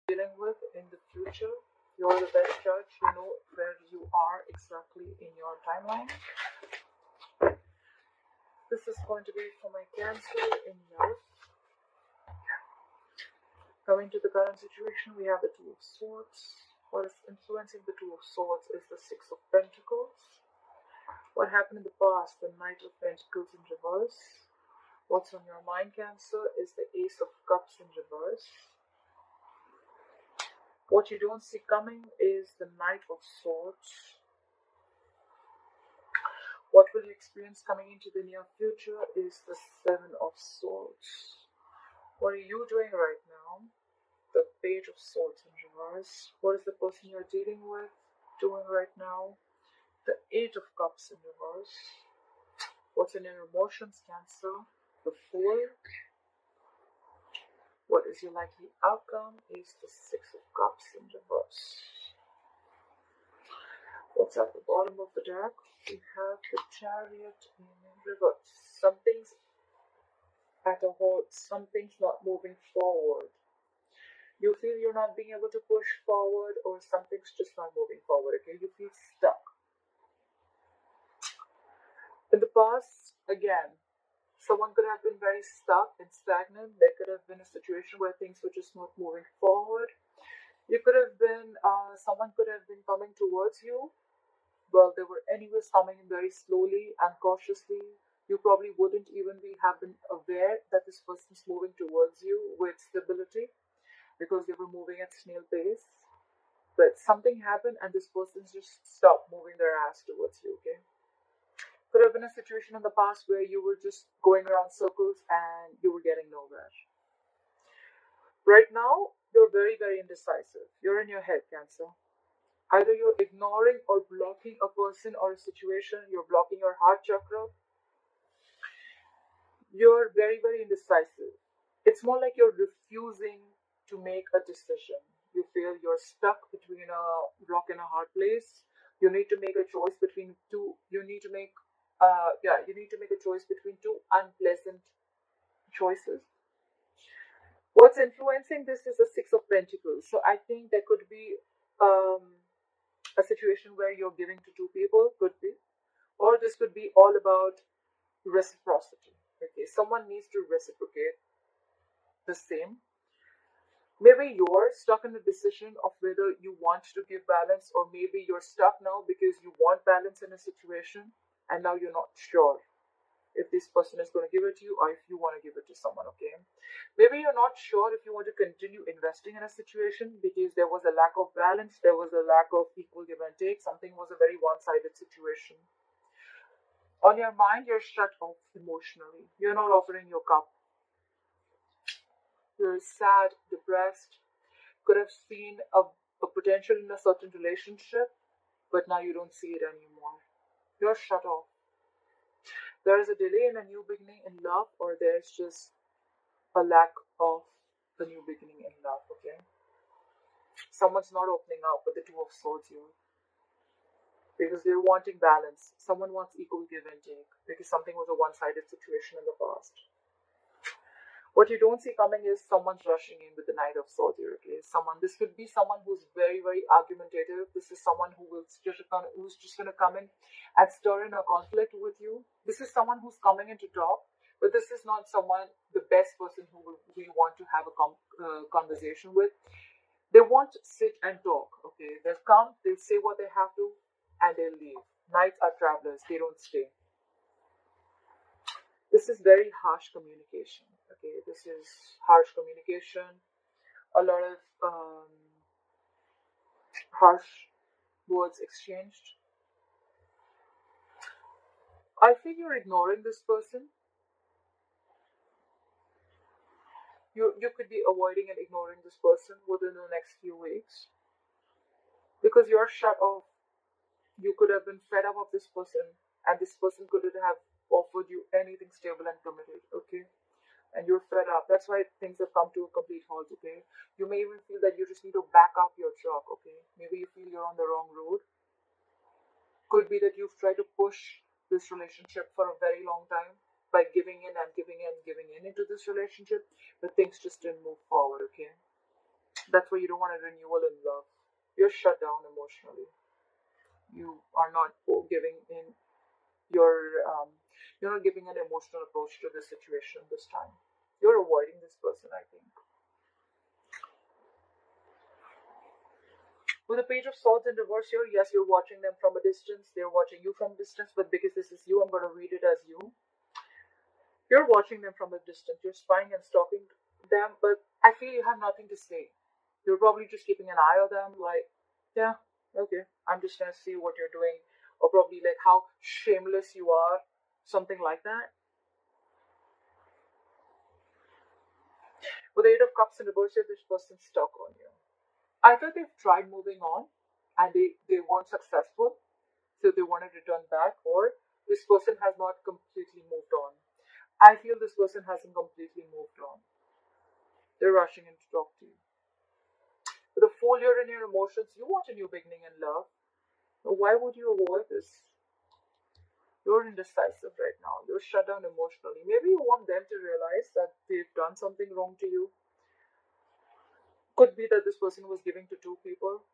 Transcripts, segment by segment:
dealing with in the future. You're the best judge. You know where you are exactly in your timeline. This is going to be for my Cancer in love. Coming to the current situation, we have the Two of Swords. What is influencing the Two of Swords is the Six of Pentacles. What happened in the past, the Knight of Pentacles in reverse. What's on your mind, Cancer, is the Ace of Cups in reverse. What you don't see coming is the Knight of Swords. What will you experience coming into the near future is the Seven of Swords. What are you doing right now? The Page of Swords in reverse. What is the person you're dealing with doing right now? The Eight of Cups in reverse. What's in your emotions, Cancer? The Fool. What is your likely outcome is the Six of Cups in reverse. What's at the bottom of the deck? We have the Chariot in reverse. Something's at a halt, something's not moving forward. You feel you're not being able to push forward, or something's just not moving forward, okay? You feel stuck. In the past, again, someone could have been very stuck and stagnant. There could have been a situation where things were just not moving forward. You could have been, someone could have been coming towards you. Well, they were anyways coming in very slowly and cautiously. You probably wouldn't even have been aware that this person's moving towards you with stability, because they were moving at snail pace. But something happened and this person just stopped moving their ass towards you, okay? Could have been a situation in the past where you were just going around circles and you were getting nowhere. Right now, you're very, very indecisive. You're in your head, Cancer. Either you're ignoring or blocking a person or a situation, you're blocking your heart chakra. You're very, very indecisive. It's more like you're refusing to make a decision. You feel you're stuck between a rock and a hard place. You need to make a choice between two. You need to make a choice between two unpleasant choices. What's influencing this is the Six of Pentacles. So I think there could be a situation where you're giving to two people, could be, or this could be all about reciprocity. Okay, someone needs to reciprocate the same. Maybe you're stuck in the decision of whether you want to give balance, or maybe you're stuck now because you want balance in a situation and now you're not sure if this person is going to give it to you or if you want to give it to someone, okay? Maybe you're not sure if you want to continue investing in a situation because there was a lack of balance, there was a lack of equal give and take, something was a very one-sided situation. On your mind, you're shut off emotionally. You're not offering your cup. You're sad, depressed, could have seen a potential in a certain relationship, but now you don't see it anymore. You're shut off. There is a delay in a new beginning in love, or there's just a lack of a new beginning in love, okay? Someone's not opening up with the Two of Swords here because they're wanting balance. Someone wants equal give and take because something was a one-sided situation in the past. What you don't see coming is someone's rushing in with the Knight of Swords here, okay? This could be someone who's very, very argumentative. This is someone who's just going to come in and stir in a conflict with you. This is someone who's coming in to talk, but this is not someone, the best person who we want to have a conversation with. They won't sit and talk, okay? They'll come, they'll say what they have to, and they'll leave. Knights are travelers, they don't stay. This is very harsh communication, okay? This is harsh communication, a lot of harsh words exchanged. I feel you're ignoring this person. You could be avoiding and ignoring this person within the next few weeks because you're shut off. You could have been fed up of this person, and this person couldn't have offered you anything stable and committed, okay? And you're fed up. That's why things have come to a complete halt, okay? You may even feel that you just need to back up your truck, okay? Maybe you feel you're on the wrong road. Could be that you've tried to push this relationship for a very long time by giving in and giving in and giving in into this relationship, but things just didn't move forward, okay? That's why you don't want a renewal in love. You're shut down emotionally. You are not giving in your you're not giving an emotional approach to this situation this time. You're avoiding this person, I think. With the Page of Swords in reverse here, yes, you're watching them from a distance. They're watching you from a distance, but because this is you, I'm going to read it as you. You're watching them from a distance. You're spying and stalking them, but I feel you have nothing to say. You're probably just keeping an eye on them, like, yeah, okay, I'm just going to see what you're doing, or probably like how shameless you are, something like that. With the Eight of Cups in reverse here, this person's stuck on you. Either they've tried moving on and they weren't successful, so they want to return back, or this person has not completely moved on. I feel this person hasn't completely moved on. They're rushing in to talk to you. With a Fool here in your emotions, you want a new beginning in love. Why would you avoid this? You're indecisive right now. You're shut down emotionally. Maybe you want them to realize that they've done something wrong to you. Could be that this person was giving to two people.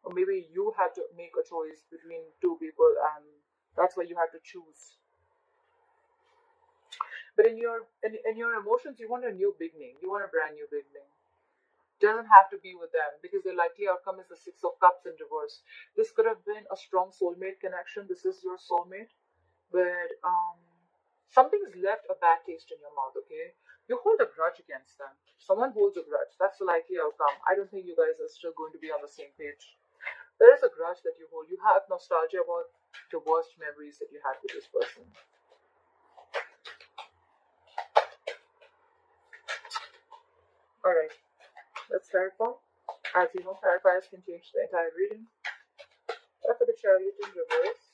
Or maybe you had to make a choice between two people and that's why you had to choose. But in your emotions, you want a new beginning. You want a brand new beginning. Doesn't have to be with them because the likely outcome is the Six of Cups in reverse. This could have been a strong soulmate connection. This is your soulmate, but something's left a bad taste in your mouth. Okay, you hold a grudge against them. Someone holds a grudge. That's the likely outcome. I don't think you guys are still going to be on the same page. There is a grudge that you hold. You have nostalgia about the worst memories that you had with this person. Alright, let's clarify. As you know, clarifiers can change the entire reading. For the Chariot in reverse,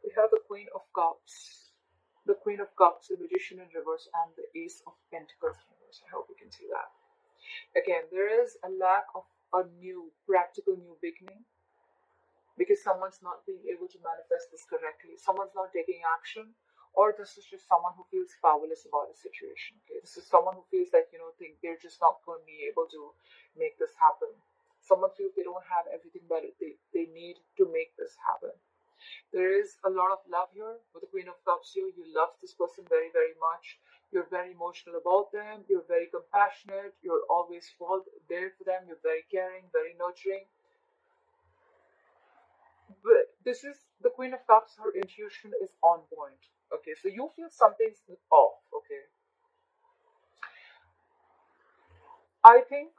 we have the Queen of Cups. The Queen of Cups, the Magician in reverse, and the Ace of Pentacles in reverse. I hope you can see that. Again, there is a lack of a new, practical new beginning because someone's not being able to manifest this correctly. Someone's not taking action, or this is just someone who feels powerless about a situation. Okay, this is someone who feels like think they're just not going to be able to make this happen. Someone feels they don't have everything that they need to make this happen. There is a lot of love here with the Queen of Cups here. You love this person very, very much. You're very emotional about them. You're very compassionate. You're always there for them. You're very caring, very nurturing. But this is the Queen of Cups. Her intuition is on point. Okay, so you feel something's off. Okay, I think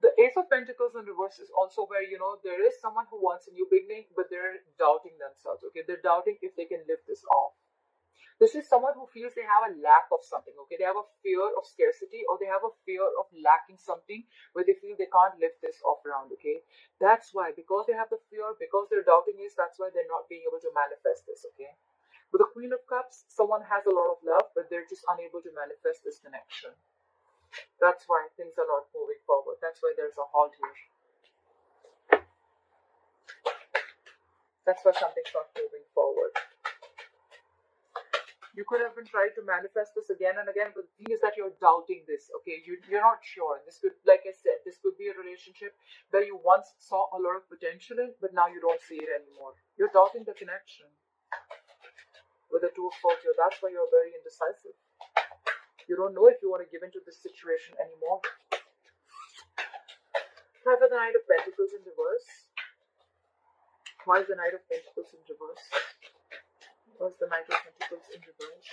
the Ace of Pentacles in reverse is also where there is someone who wants a new beginning, but they're doubting themselves. Okay, they're doubting if they can live this off. This is someone who feels they have a lack of something. Okay, they have a fear of scarcity, or they have a fear of lacking something where they feel they can't live this off around. Okay, that's why, because they have the fear, because they're doubting is, that's why they're not being able to manifest this. Okay, with the Queen of Cups, someone has a lot of love, but they're just unable to manifest this connection. That's why things are not moving forward. That's why there's a halt here. That's why something's not moving forward. You could have been trying to manifest this again and again, but the thing is that you're doubting this. Okay, you're not sure. This could, like I said, this could be a relationship where you once saw a lot of potential in, but now you don't see it anymore. You're doubting the connection with the Two of Swords here. That's why you're very indecisive. You don't know if you want to give into this situation anymore. Try for the Knight of Pentacles in reverse. Why is the Knight of Pentacles in reverse? Why is the Knight of Pentacles in reverse?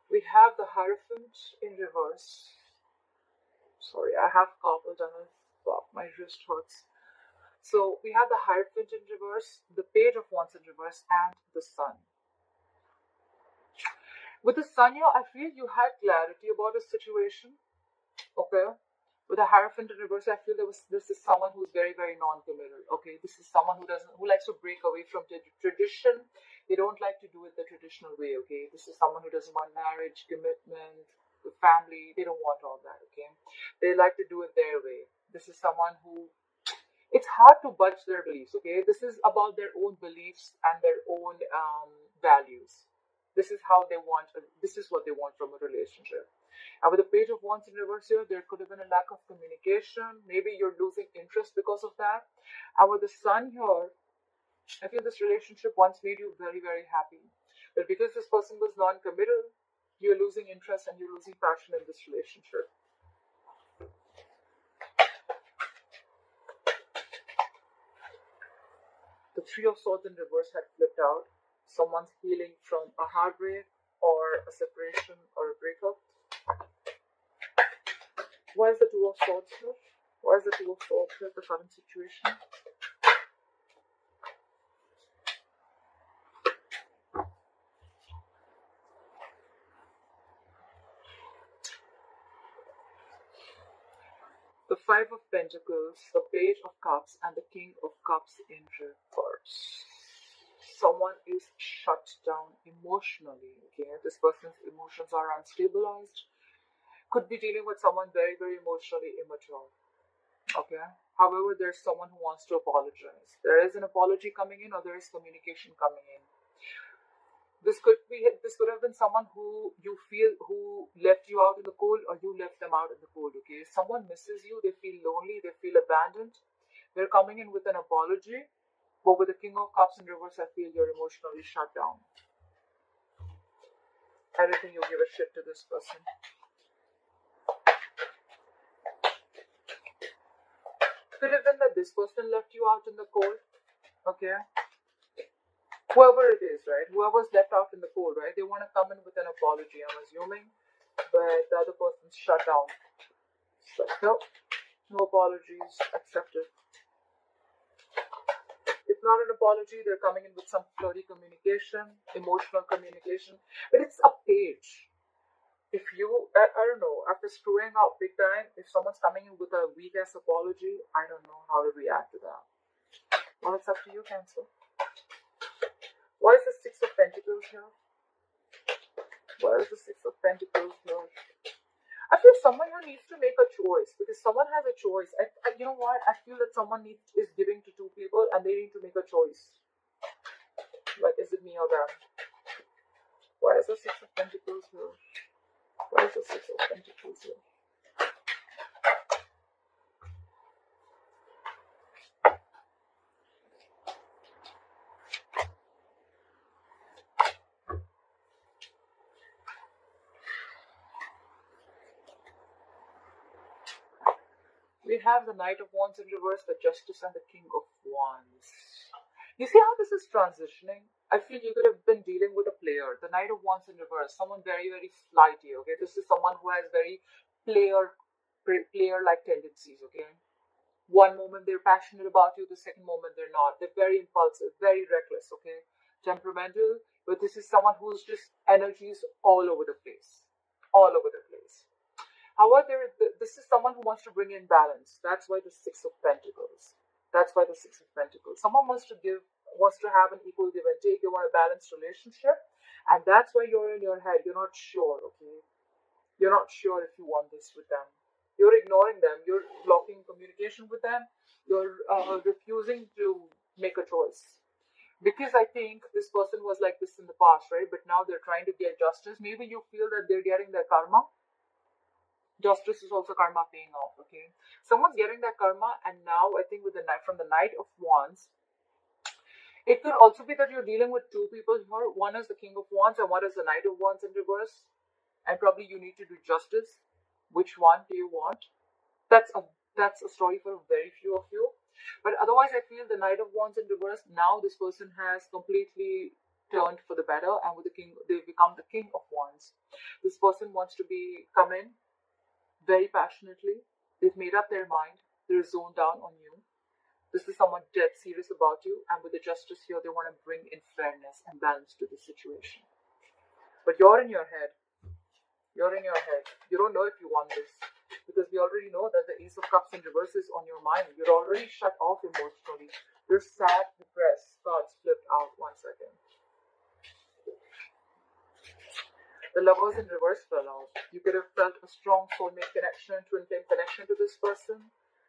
We have the Hierophant in reverse. Sorry, I have carpal tunnel. Wow, my wrist hurts. So we have the Hierophant in reverse, the Page of Wands in reverse, and the Sun. With the Sun here, I feel you had clarity about the situation. Okay. With a Hierophant in reverse, I feel this is someone who's very, very non-committal. Okay, this is someone who likes to break away from tradition. They don't like to do it the traditional way. Okay, this is someone who doesn't want marriage, commitment, the family. They don't want all that. Okay, they like to do it their way. This is someone who, it's hard to budge their beliefs. Okay, this is about their own beliefs and their own values. This is how they want. This is what they want from a relationship. And with the Page of Wands in reverse here, there could have been a lack of communication. Maybe you're losing interest because of that. And with the Sun here, I feel this relationship once made you very, very happy. But because this person was non-committal, you're losing interest and you're losing passion in this relationship. The Three of Swords in reverse had flipped out. Someone's healing from a heartbreak or a separation or a breakup. Why is the Two of Swords here? Why is the Two of Swords here, the current situation? The Five of Pentacles, the Page of Cups, and the King of Cups in reverse. Someone is shut down emotionally. Okay, this person's emotions are unstabilized. Could be dealing with someone very, very emotionally immature. Okay. However, there's someone who wants to apologize. There is an apology coming in, or there is communication coming in. This could have been someone who you feel who left you out in the cold, or you left them out in the cold. Okay. Someone misses you, they feel lonely, they feel abandoned. They're coming in with an apology. But with the King of Cups in reverse, I feel you're emotionally shut down. I don't think you give a shit to this person. Could have been that this person left you out in the cold. Okay. Whoever it is, right? Whoever's left out in the cold, right? They want to come in with an apology, I'm assuming. But the other person's shut down. But no apologies accepted. If not an apology, they're coming in with some flirty communication, emotional communication. But it's a page. If you, I don't know, after screwing up big time, if someone's coming in with a weak-ass apology, I don't know how to react to that. Well, it's up to you, Cancer. Why is the Six of Pentacles here? Why is the Six of Pentacles here? I feel someone here needs to make a choice, because someone has a choice. You know what? I feel that someone is giving to two people and they need to make a choice. Like, is it me or them? Why is the Six of Pentacles here? Why is the Six of Pentacles here? We have the Knight of Wands in reverse, the Justice, and the King of Wands. You see how this is transitioning? I feel you could have been dealing with a player. The Knight of Wands in reverse, someone very, very flighty, okay? This is someone who has very player-like tendencies, okay? One moment they're passionate about you, the second moment they're not. They're very impulsive, very reckless, okay? Temperamental, but this is someone who's just energies all over the place. All over the place. However, this is someone who wants to bring in balance. That's why the Six of Pentacles. That's why the Six of Pentacles. Someone wants to have an equal give and take. They want a balanced relationship. And that's why you're in your head. You're not sure, okay? You're not sure if you want this with them. You're ignoring them. You're blocking communication with them. You're refusing to make a choice. Because I think this person was like this in the past, right? But now they're trying to get justice. Maybe you feel that they're getting their karma. Justice is also karma paying off, okay? Someone's getting that karma, and now I think with the Knight of Wands, it could also be that you're dealing with two people here. One is the King of Wands and one is the Knight of Wands in reverse. And probably you need to do justice. Which one do you want? That's a story for very few of you. But otherwise, I feel the Knight of Wands in reverse, now this person has completely turned for the better, and with the King, they become the King of Wands. This person wants to come in very passionately. They've made up their mind. They're zoned down on you. This is someone dead serious about you, and with the Justice here, they want to bring in fairness and balance to the situation. But you're in your head. You're in your head. You don't know if you want this. because we already know that the Ace of Cups in reverse is on your mind. You're already shut off emotionally. You're sad, depressed. Cards flipped out. 1 second. The Lovers in reverse fell out. You could have felt a strong soulmate connection, twin flame connection to this person.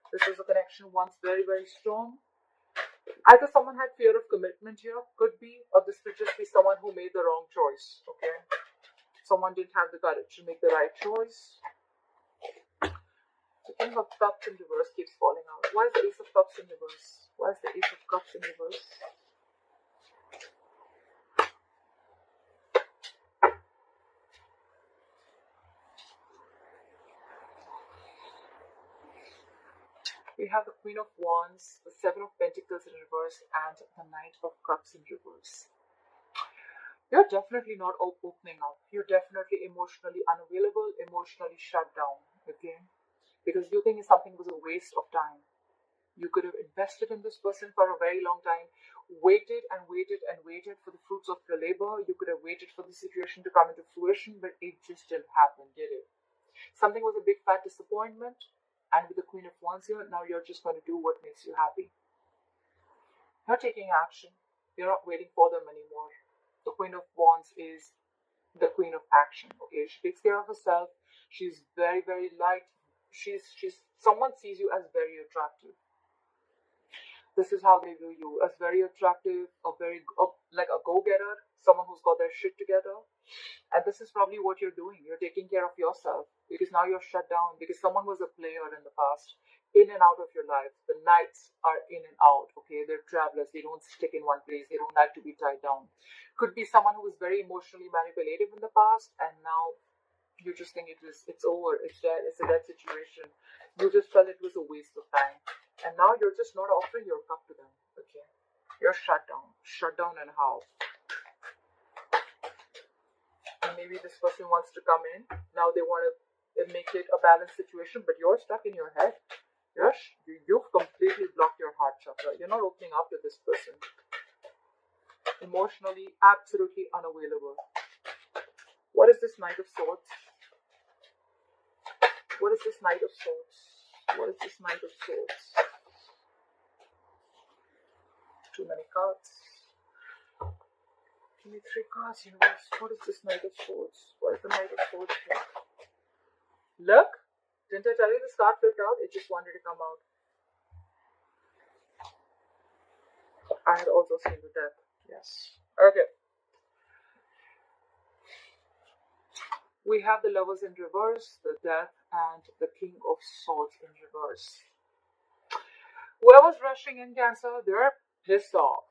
This was a connection once very, very strong. Either someone had fear of commitment here, could be, or this could just be someone who made the wrong choice, okay? Someone didn't have the courage to make the right choice. The King of Cups in reverse keeps falling out. Why is the Ace of Cups in reverse? Why is the Ace of Cups in reverse? We have the Queen of Wands, the Seven of Pentacles in reverse, and the Knight of Cups in reverse. You're definitely not opening up. You're definitely emotionally unavailable, emotionally shut down, okay? Because you think something was a waste of time. You could have invested in this person for a very long time, waited and waited and waited for the fruits of your labor. You could have waited for the situation to come into fruition, but it just didn't happen, did it? Something was a big fat disappointment, and with the Queen of Wands here, now you're just going to do what makes you happy. You're taking action. You're not waiting for them anymore. The Queen of Wands is the Queen of action, okay? She takes care of herself. She's very, very light. Someone sees you as very attractive. This is how they view you, as very attractive, like a go-getter, someone who's got their shit together. And this is probably what you're doing. You're taking care of yourself because now you're shut down because someone was a player in the past, in and out of your life. The knights are in and out, okay? They're travelers. They don't stick in one place. They don't like to be tied down. Could be someone who was very emotionally manipulative in the past, and now you just think it's over. It's dead. It's a dead situation. You just felt it was a waste of time. And now you're just not offering your cup to them, okay? You're shut down. Shut down and how? And maybe this person wants to come in. Now they want to make it a balanced situation, but you're stuck in your head. You've completely blocked your heart chakra. You're not opening up to this person. Emotionally, absolutely unavailable. What is this Knight of Swords? What is this Knight of Swords? What is this Knight of Swords? Too many cards. Give me 3 cards, universe. What is this Knight of Swords? What is the Knight of Swords here? Look! Didn't I tell you this card flipped out? It just wanted to come out. I had also seen the death. Yes. Okay. We have the Lovers in reverse, the Death, and the King of Swords in reverse. Whoever's rushing in, Cancer, they're pissed off.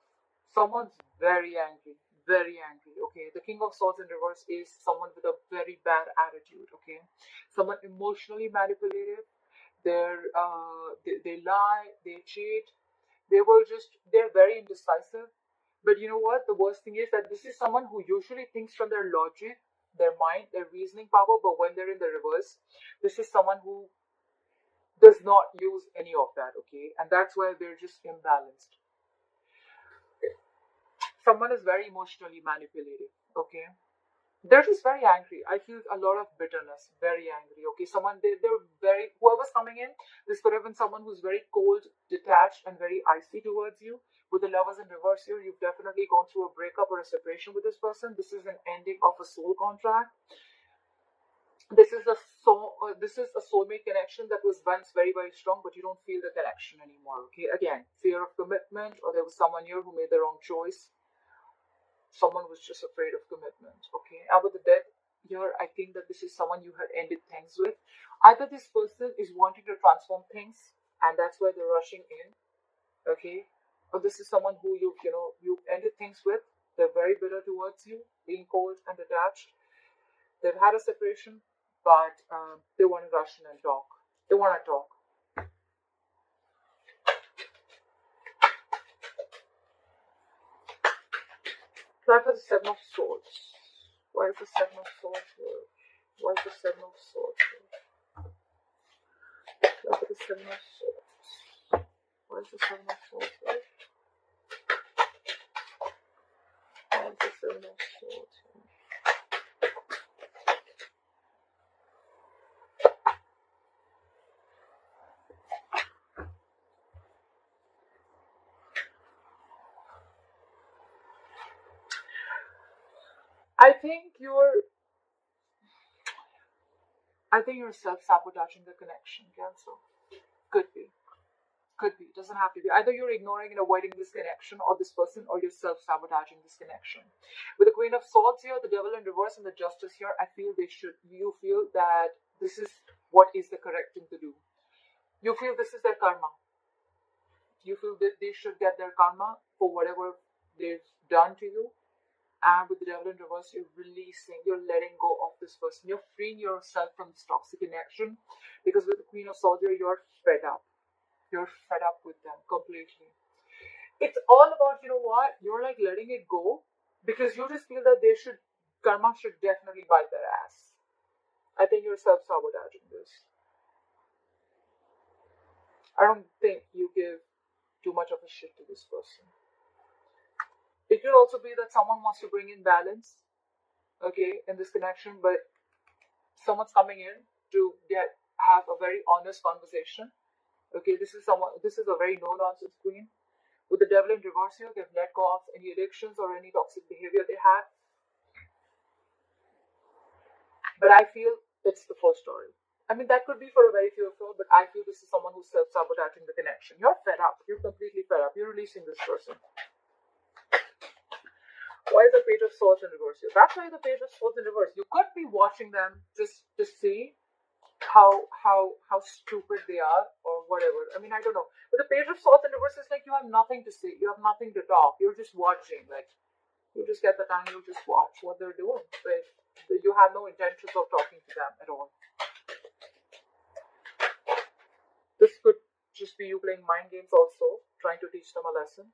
Someone's very angry, okay? The King of Swords in reverse is someone with a very bad attitude, okay? Someone emotionally manipulative. They lie, they cheat. They're very indecisive. But you know what? The worst thing is that this is someone who usually thinks from their logic, their mind, their reasoning power, but when they're in the reverse, this is someone who does not use any of that, okay? And that's why they're just imbalanced. Someone is very emotionally manipulative, okay? They're just very angry. I feel a lot of bitterness, very angry, okay? Whoever's coming in, this could have been someone who's very cold, detached, and very icy towards you. With the Lovers in reverse here, you've definitely gone through a breakup or a separation with this person. This is an ending of a soul contract. This is a soulmate connection that was once very, very strong, but you don't feel the connection anymore, okay? Again, fear of commitment, or there was someone here who made the wrong choice. Someone was just afraid of commitment, okay? And with the Death here, I think that this is someone you had ended things with. Either this person is wanting to transform things, and that's why they're rushing in, okay? Or this is someone who you've ended things with. They're very bitter towards you, being cold and detached. They've had a separation, but they want to rush in and talk. They want to talk. Try for the Seven of Swords. Why is the Seven of Swords here? Why is the Seven of Swords here? Try for the Seven of Swords. Why is the Seven of Swords here? Why is the Seven of Swords here? I think you're self-sabotaging the connection, Cancer. Could be. Could be. Doesn't have to be. Either you're ignoring and avoiding this connection or this person, or you're self-sabotaging this connection. With the Queen of Swords here, the Devil in reverse, and the Justice here, you feel that this is what is the correct thing to do. You feel this is their karma. You feel that they should get their karma for whatever they've done to you. And with the Devil in reverse, you're releasing, you're letting go of this person. You're freeing yourself from this toxic connection. Because with the Queen of Swords here, you're fed up. You're fed up with them completely. It's all about, you know what, you're like letting it go because you just feel that karma should definitely bite their ass. I think you're self-sabotaging this. I don't think you give too much of a shit to this person. It could also be that someone wants to bring in balance, okay, in this connection, but someone's coming in to have a very honest conversation. Okay, this is a very no-nonsense queen. With the Devil in reverse here, they've let go of any addictions or any toxic behavior they had. But I feel it's the first story. I mean, that could be for a very few of you, but I feel this is someone who's self-sabotaging the connection. You're fed up. You're completely fed up. You're releasing this person. Why is the Page of Swords in reverse here? That's why the Page of Swords in reverse. You could be watching them just to see how stupid they are or whatever. I mean, I don't know. But the Page of Swords in reverse is like you have nothing to say. You have nothing to talk. You're just watching. Like, you just get the time, you just watch what they're doing. But you have no intentions of talking to them at all. This could just be you playing mind games also, trying to teach them a lesson.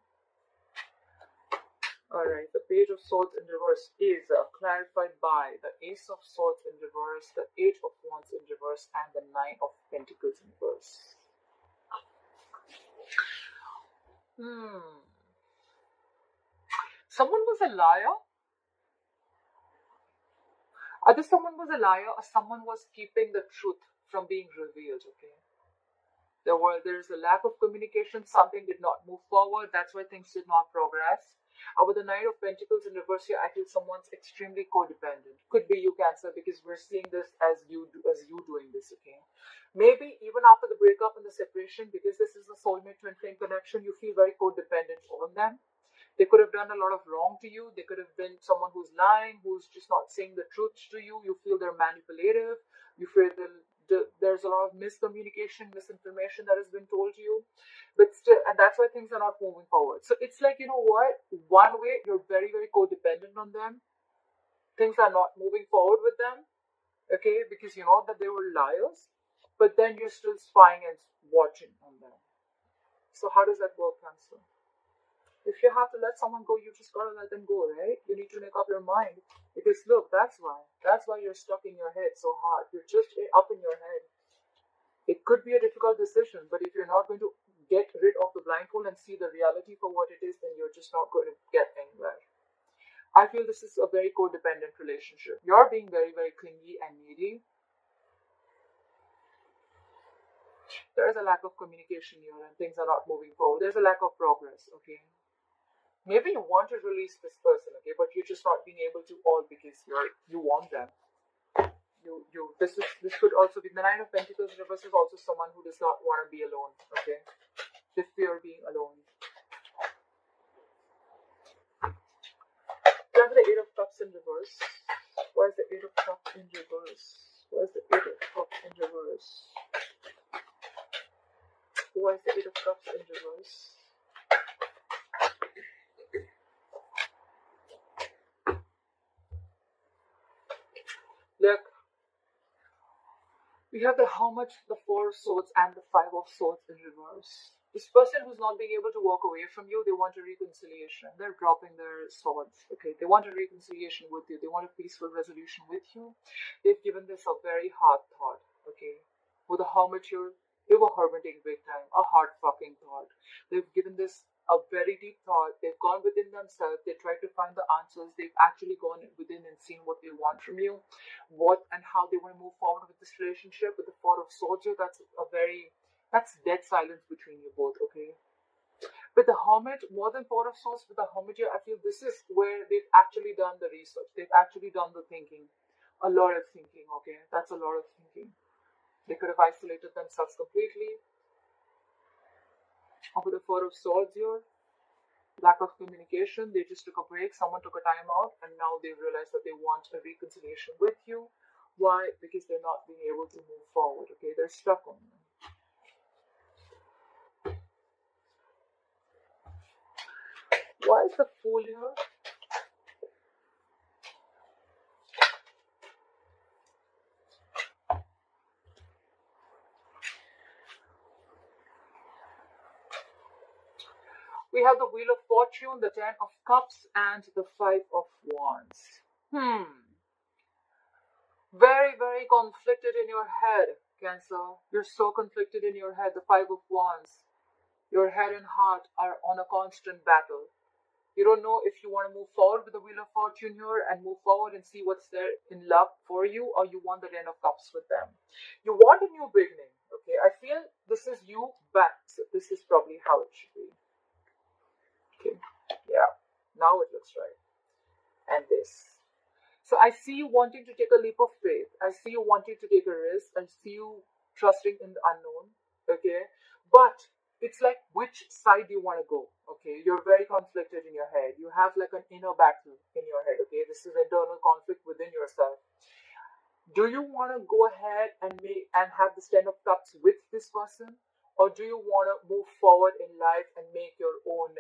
Alright, the Page of Swords in reverse is clarified by the Ace of Swords in reverse, the Eight of Wands in reverse, and the Nine of Pentacles in reverse. Someone was a liar. Either someone was a liar or someone was keeping the truth from being revealed, okay? There's a lack of communication, something did not move forward, that's why things did not progress. With the Knight of Pentacles in reverse here, I feel someone's extremely codependent. Could be you, Cancer, because we're seeing this as you doing this, okay? Maybe even after the breakup and the separation, because this is a soulmate twin flame connection, you feel very codependent on them. They could have done a lot of wrong to you. They could have been someone who's lying, who's just not saying the truth to you. You feel they're manipulative. You feel there's a lot of miscommunication, misinformation that has been told to you. But still, and that's why things are not moving forward. So it's like, you know what? One way, you're very, very codependent on them. Things are not moving forward with them. Okay? Because you know that they were liars. But then you're still spying and watching on them. So how does that work, Cancer? If you have to let someone go, you just gotta let them go, right? You need to make up your mind. Because look, that's why you're stuck in your head so hard. You're just up in your head. It could be a difficult decision, but if you're not going to get rid of the blindfold and see the reality for what it is, then you're just not going to get anywhere. I feel this is a very codependent relationship. You're being very, very clingy and needy. There is a lack of communication here and things are not moving forward. There's a lack of progress, okay? Maybe you want to release this person, okay, but you're just not being able to all because you want them. This could also be the Nine of Pentacles reverse is also someone who does not want to be alone, okay? They fear being alone. We have the Eight of Cups in reverse. Why is the Eight of Cups in reverse? Why is the Eight of Cups in reverse? Why is the Eight of Cups in reverse? Look, we have the Hermit, the Four of Swords, and the Five of Swords in reverse. This person who's not being able to walk away from you, they want a reconciliation. They're dropping their swords, okay? They want a reconciliation with you. They want a peaceful resolution with you. They've given this a very hard thought, okay? With the Hermit here, they were hermiting big time, a hard fucking thought. They've given this a very deep thought. They've gone within themselves. They tried to find the answers. They've actually gone within and seen what they want from you, what and how they want to move forward with this relationship. With the Four of Swords, that's dead silence between you both, okay? With the Hermit, more than Four of Swords, with the Hermit here, I feel this is where they've actually done the research. They've actually done the thinking. A lot of thinking, okay? That's a lot of thinking. They could have isolated themselves completely. Or with the Four of Swords here, lack of communication. They just took a break. Someone took a time out, and now they realize that they want a reconciliation with you. Why? Because they're not being able to move forward, okay? They're stuck on you. Why is the Fool here? We have the Wheel of Fortune, the Ten of Cups, and the Five of Wands. Very, very conflicted in your head, Cancer. You're so conflicted in your head. The Five of Wands. Your head and heart are on a constant battle. You don't know if you want to move forward with the Wheel of Fortune here and move forward and see what's there in luck for you, or you want the Ten of Cups with them. You want a new beginning, okay? I feel this is you, but this is probably how it should be. Okay, yeah, now it looks right. And this. So I see you wanting to take a leap of faith. I see you wanting to take a risk. I see you trusting in the unknown, okay? But it's like, which side do you want to go, okay? You're very conflicted in your head. You have like an inner battle in your head, okay? This is internal conflict within yourself. Do you want to go ahead and have this Ten of Cups with this person? Or do you want to move forward in life and make your own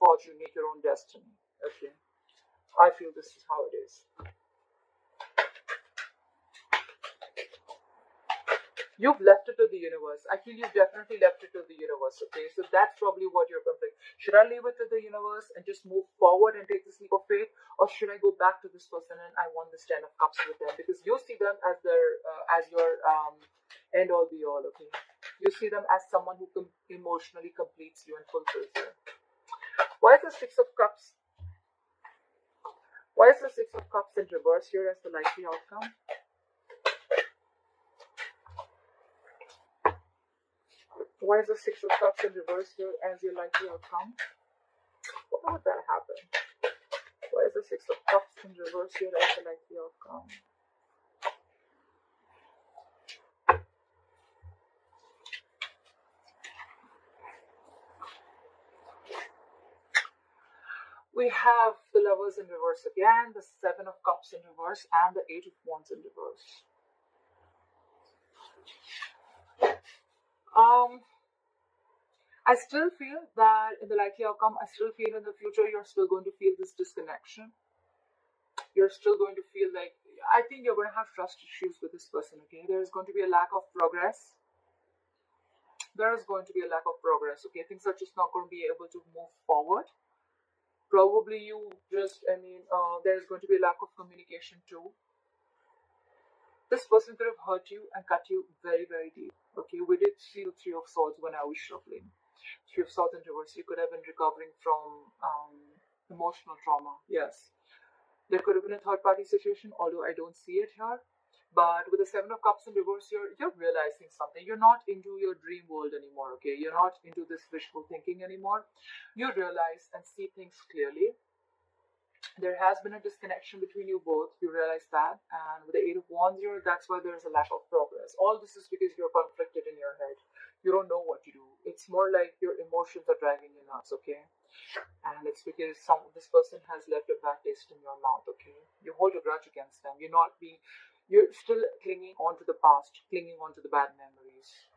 fortune, make your own destiny? Okay, I feel this is how it is. You've left it to the universe. I feel you've definitely left it to the universe. Okay, so that's probably what you're conflicted. Should I leave it to the universe and just move forward and take this leap of faith, or should I go back to this person and I want this Ten of Cups with them? Because you see them as your end all be all, okay? You see them as someone who emotionally completes you and fulfills you. Why is the Six of Cups? Why is the Six of Cups in reverse here as the likely outcome? Why is the Six of Cups in reverse here as your likely outcome? Why would that happen? Why is the Six of Cups in reverse here as the likely outcome? We have the Lovers in reverse again, the Seven of Cups in reverse, and the Eight of Wands in reverse. I still feel that in the likely outcome, I still feel in the future you're still going to feel this disconnection. You're still going to feel like, I think you're going to have trust issues with this person, okay? There is going to be a lack of progress. There is going to be a lack of progress, okay? Things are just not going to be able to move forward. Probably there's going to be a lack of communication too. This person could have hurt you and cut you very, very deep. Okay, we did see the Three of Swords when I was shuffling. Three of Swords in reverse. You could have been recovering from emotional trauma. Yes. There could have been a third-party situation, although I don't see it here. But with the Seven of Cups in reverse, you're realizing something. You're not into your dream world anymore, okay? You're not into this wishful thinking anymore. You realize and see things clearly. There has been a disconnection between you both. You realize that. And with the Eight of Wands here, that's why there's a lack of progress. All this is because you're conflicted in your head. You don't know what to do. It's more like your emotions are driving you nuts, okay? And it's because this person has left a bad taste in your mouth, okay? You hold a grudge against them. You're still clinging on to the past, clinging on to the bad memories.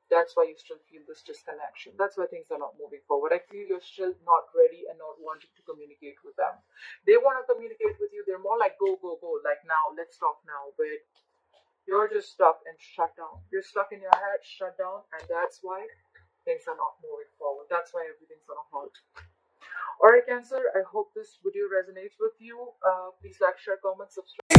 That's why you still feel this disconnection. That's why things are not moving forward. I feel you're still not ready and not wanting to communicate with them. They want to communicate with you. They're more like, go, go, go. Like, now, let's talk now. But you're just stuck and shut down. You're stuck in your head, shut down. And that's why things are not moving forward. That's why everything's on a halt. Alright, Cancer, I hope this video resonates with you. Please like, share, comment, subscribe.